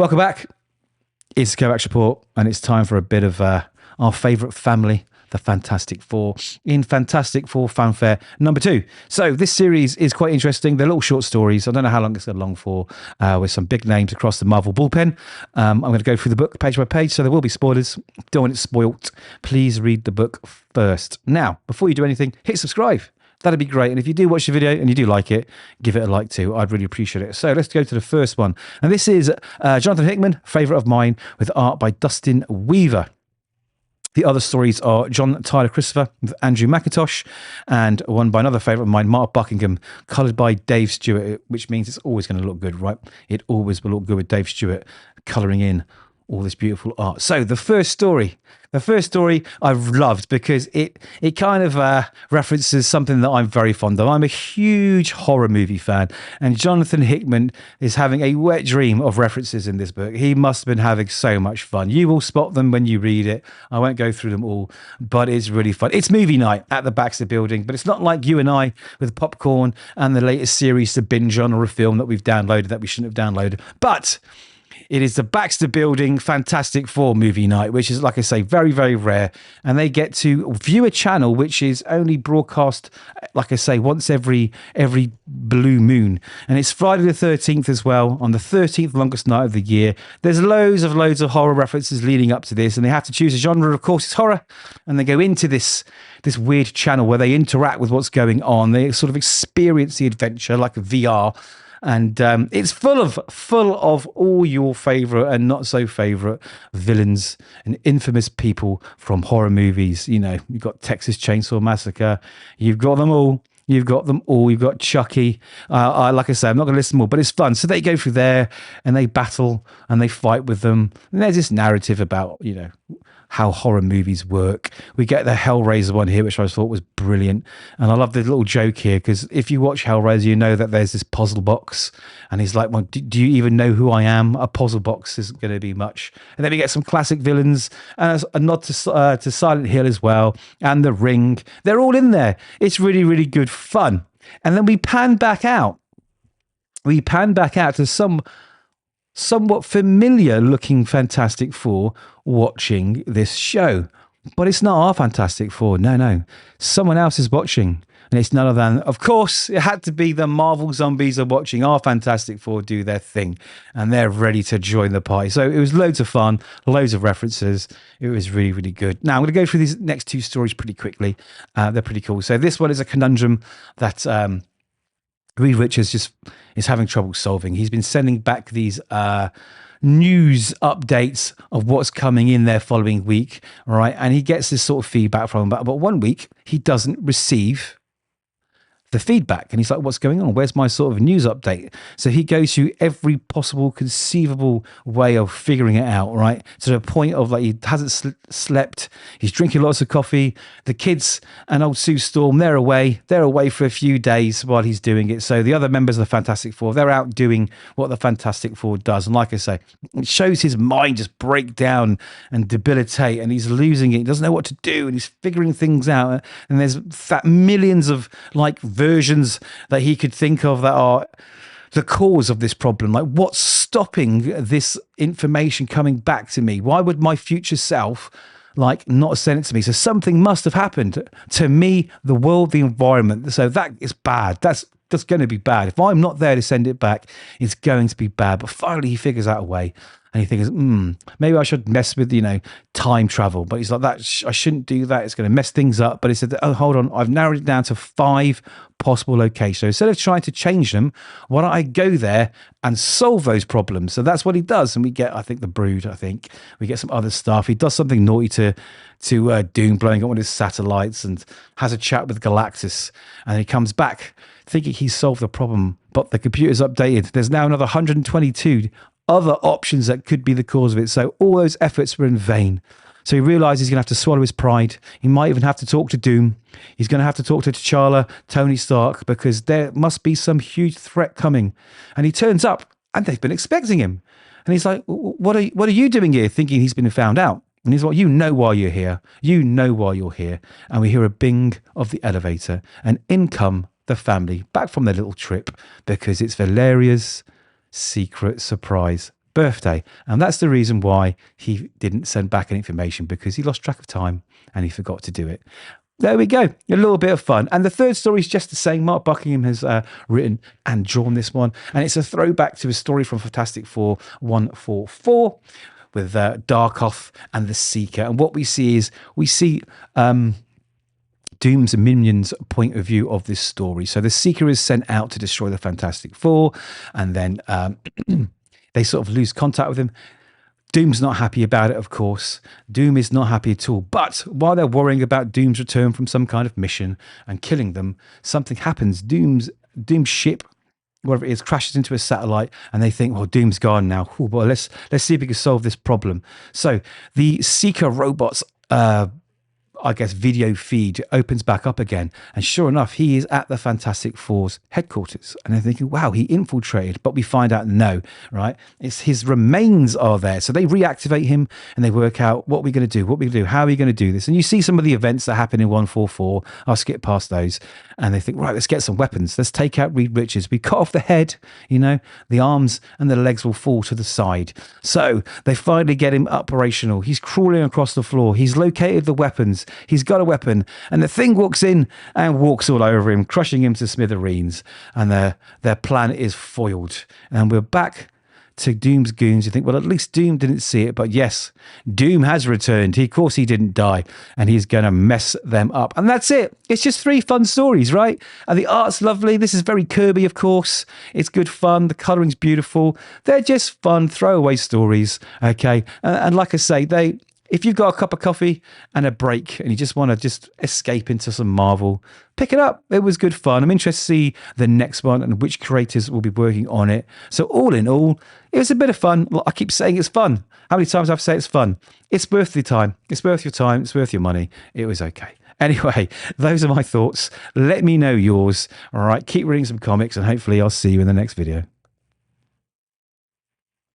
Welcome back. It's the Kovacs Report, and it's time for a bit of our favourite family, the Fantastic Four, in Fantastic Four Fanfare #2. So this series is quite interesting. They're little short stories. I don't know how long it's going along for, with some big names across the Marvel bullpen. I'm going to go through the book page by page, so there will be spoilers. Don't want it spoilt. Please read the book first. Now, before you do anything, hit subscribe. That'd be great. And if you do watch the video and you do like it, give it a like too. I'd really appreciate it. So let's go to the first one. And this is Jonathan Hickman, favourite of mine, with art by Dustin Weaver. The other stories are John Tyler Christopher with Andrew McIntosh, and one by another favourite of mine, Mark Buckingham, coloured by Dave Stewart, which means it's always going to look good, right? It always will look good with Dave Stewart colouring in all this beautiful art. So the first story I've loved because it kind of references something that I'm very fond of. I'm a huge horror movie fan, and Jonathan Hickman is having a wet dream of references in this book. He must have been having so much fun. You will spot them when you read it. I won't go through them all, but it's really fun. It's movie night at the Baxter Building, but it's not like you and I with popcorn and the latest series to binge on, or a film that we've downloaded that we shouldn't have downloaded. But it is the Baxter Building Fantastic Four movie night, which is, like I say, very, very rare. And they get to view a channel which is only broadcast, like I say, once every blue moon. And it's Friday the 13th as well, on the 13th longest night of the year. There's loads of horror references leading up to this, and they have to choose a genre. Of course, it's horror. And they go into this weird channel where they interact with what's going on. They sort of experience the adventure like a VR. And it's full of all your favourite and not so favourite villains and infamous people from horror movies. You know, you've got Texas Chainsaw Massacre. You've got them all. You've got Chucky. Like I say, I'm not going to list them all, but it's fun. So they go through there and they battle and they fight with them. And there's this narrative about, you know, how horror movies work. We get the Hellraiser one here, which I thought was brilliant. And I love the little joke here, because if you watch Hellraiser, you know that there's this puzzle box. And he's like, well, do you even know who I am? A puzzle box isn't going to be much. And then we get some classic villains, and a nod to Silent Hill as well, and The Ring. They're all in there. It's really, really good fun. And then we pan back out. We pan back out to some somewhat familiar looking Fantastic Four watching this show. But it's not our Fantastic Four. No. Someone else is watching. And it's none other than, of course, it had to be the Marvel zombies are watching our Fantastic Four do their thing. And they're ready to join the party. So it was loads of fun, loads of references. It was really, really good. Now, I'm going to go through these next two stories pretty quickly. They're pretty cool. So this one is a conundrum that Reed Richards is having trouble solving. He's been sending back these news updates of what's coming in there following week, all right? And he gets this sort of feedback from them. But 1 week, he doesn't receive the feedback, and he's like, what's going on? Where's my sort of news update? So he goes through every possible conceivable way of figuring it out, right? To the point of, like, he hasn't slept, he's drinking lots of coffee. The kids and old Sue Storm, they're away for a few days while he's doing it. So the other members of the Fantastic Four, they're out doing what the Fantastic Four does. And like I say, it shows his mind just break down and debilitate, and he's losing it. He doesn't know what to do, and he's figuring things out. And there's that millions of, like, versions that he could think of that are the cause of this problem. Like, what's stopping this information coming back to me? Why would my future self, like, not send it to me? So something must have happened to me, the world, the environment. So that is bad. That's going to be bad. If I'm not there to send it back, it's going to be bad. But finally he figures out a way. And he thinks, maybe I should mess with, time travel. But he's like, I shouldn't do that. It's going to mess things up. But he said, oh, hold on. I've narrowed it down to 5 possible locations. So instead of trying to change them, why don't I go there and solve those problems? So that's what he does. And we get, I think, the Brood. We get some other stuff. He does something naughty to Doom, blowing up one of his satellites, and has a chat with Galactus. And he comes back thinking he's solved the problem. But the computer's updated. There's now another 122 other options that could be the cause of it. So all those efforts were in vain. So he realizes he's going to have to swallow his pride. He might even have to talk to Doom. He's going to have to talk to T'Challa, Tony Stark, because there must be some huge threat coming. And he turns up, and they've been expecting him. And he's like, what are you doing here? Thinking he's been found out. And he's like, you know why you're here. You know why you're here. And we hear a bing of the elevator, and in come the family back from their little trip, because it's Valeria's secret surprise birthday. And that's the reason why he didn't send back any information, because he lost track of time and he forgot to do it. There we go. A little bit of fun. And the third story is just the same. Mark Buckingham has written and drawn this one. And it's a throwback to a story from Fantastic Four 144 with Darkoff and the Seeker. And what we see is Doom's and Minion's point of view of this story. So the Seeker is sent out to destroy the Fantastic Four. And then they sort of lose contact with him. Doom's not happy about it, of course. Doom is not happy at all. But while they're worrying about Doom's return from some kind of mission and killing them, something happens. Doom's ship, whatever it is, crashes into a satellite, and they think, well, Doom's gone now. Ooh, well, let's see if we can solve this problem. So the Seeker robots, I guess, video feed opens back up again. And sure enough, he is at the Fantastic Four's headquarters. And they're thinking, wow, he infiltrated. But we find out, no, right? It's his remains are there. So they reactivate him and they work out what we're going to do, how are we going to do this? And you see some of the events that happen in 144. I'll skip past those. And they think, right, let's get some weapons. Let's take out Reed Richards. We cut off the head, the arms and the legs will fall to the side. So they finally get him operational. He's crawling across the floor. He's located the weapons. He's got a weapon, and the thing walks in and walks all over him, crushing him to smithereens. And their plan is foiled. And we're back to Doom's goons. You think, well, at least Doom didn't see it. But yes, Doom has returned. Of course, he didn't die, and he's going to mess them up. And that's it. It's just 3 fun stories, right? And the art's lovely. This is very Kirby, of course. It's good fun. The coloring's beautiful. They're just fun throwaway stories. Okay, and like I say, if you've got a cup of coffee and a break and you just want to just escape into some Marvel, pick it up. It was good fun. I'm interested to see the next one and which creators will be working on it. So all in all, it was a bit of fun. I keep saying it's fun. How many times have I said it's fun? It's worth the time. It's worth your time. It's worth your money. It was okay. Anyway, those are my thoughts. Let me know yours. All right, keep reading some comics and hopefully I'll see you in the next video.